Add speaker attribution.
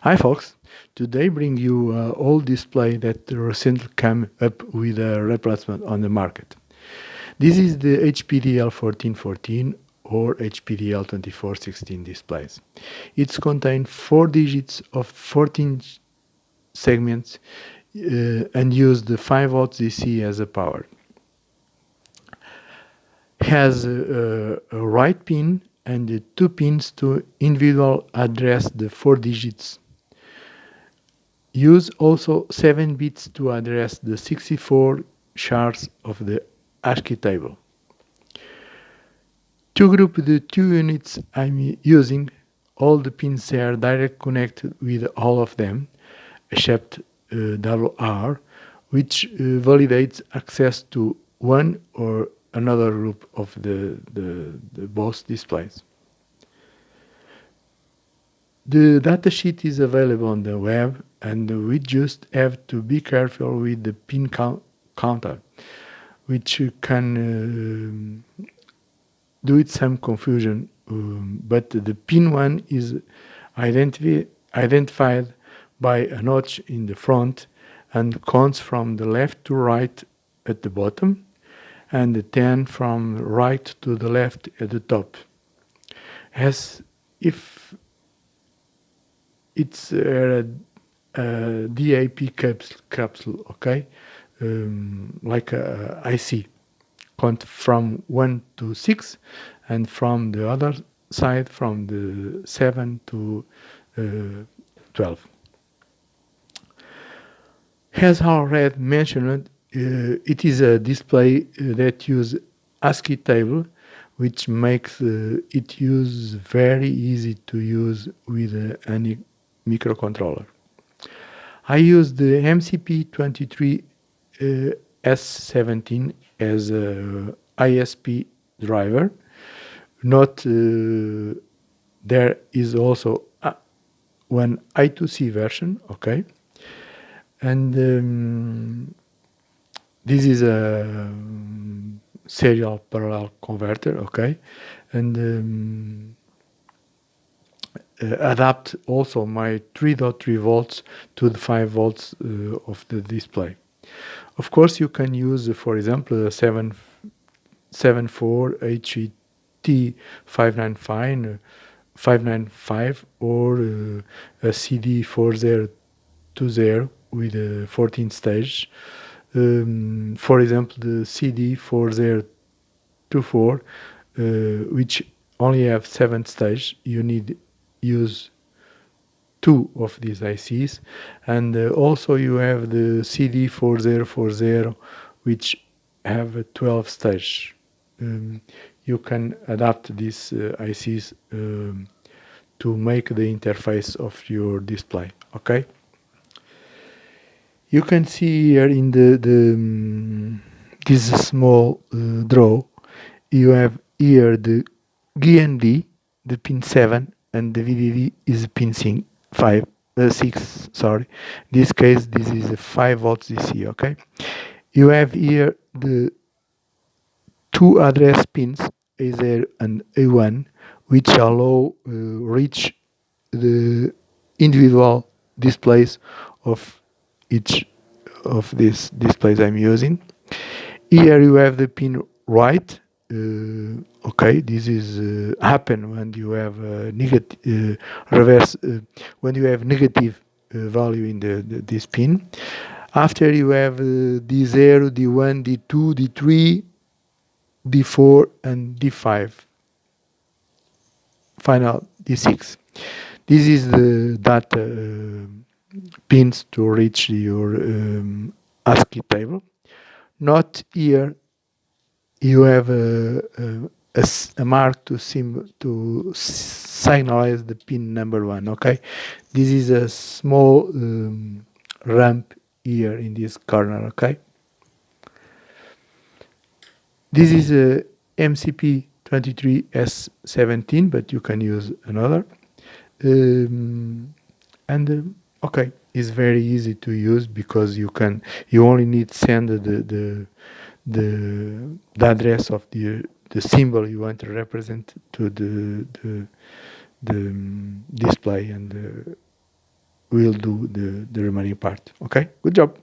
Speaker 1: Hi folks, today bring you old display that recently came up with a replacement on the market. This is the HPDL1414 or HPDL2416 displays. It contains 4 digits of 14 segments and use the 5 volts DC as a power. Has a right pin and 2 pins to individual address the 4 digits. Use also 7 bits to address the 64 shards of the ASCII table. To group the 2 units I'm using, all the pins are direct connected with all of them, except WR, which validates access to one or another group of the both displays. The datasheet is available on the web, and we just have to be careful with the pin counter, which can do it some confusion, but the pin 1 is identified by a notch in the front and counts from the left to right at the bottom, and the 10 from right to the left at the top. As if it's a DAP capsule, okay? Like a IC. Count from 1 to 6, and from the other side from the 7 to 12. As already mentioned, it is a display that uses ASCII table, which makes it use very easy to use with any microcontroller. I use the MCP23S17 as a ISP driver. Note there is also one I2C version, okay? And this is a serial parallel converter, okay? And adapt also my 3.3 volts to the 5 volts of the display. Of course, you can use, for example, a 774 HET 595 or a CD 4020 with 14 stage. For example, the CD 4024, which only have 7 stage, you need use 2 of these ICs, and also you have the CD 4040, which have a 12 stage. You can adapt these ICs to make the interface of your display, okay? You can see here in this small draw, you have here the GND, the pin 7, and the VDD is pin 6. Sorry. In this case, this is a 5 volts DC, okay? You have here the 2 address pins, A0 and A1, which allow reach the individual displays of each of these displays I'm using. Here you have the pin right. Okay, this is happen when you have negative reverse when you have negative value in this pin. After you have D0, D1, D2, D3, D4, and D5. Final D6. This is the data pins to reach your ASCII table. Not here you have a mark to signalize the pin number 1, okay? This is a small ramp here in this corner, okay? This is a MCP23S17, but you can use another. Okay, it's very easy to use because you only need to send the address of the symbol you want to represent to the display, and we'll do the remaining part. Okay, good job.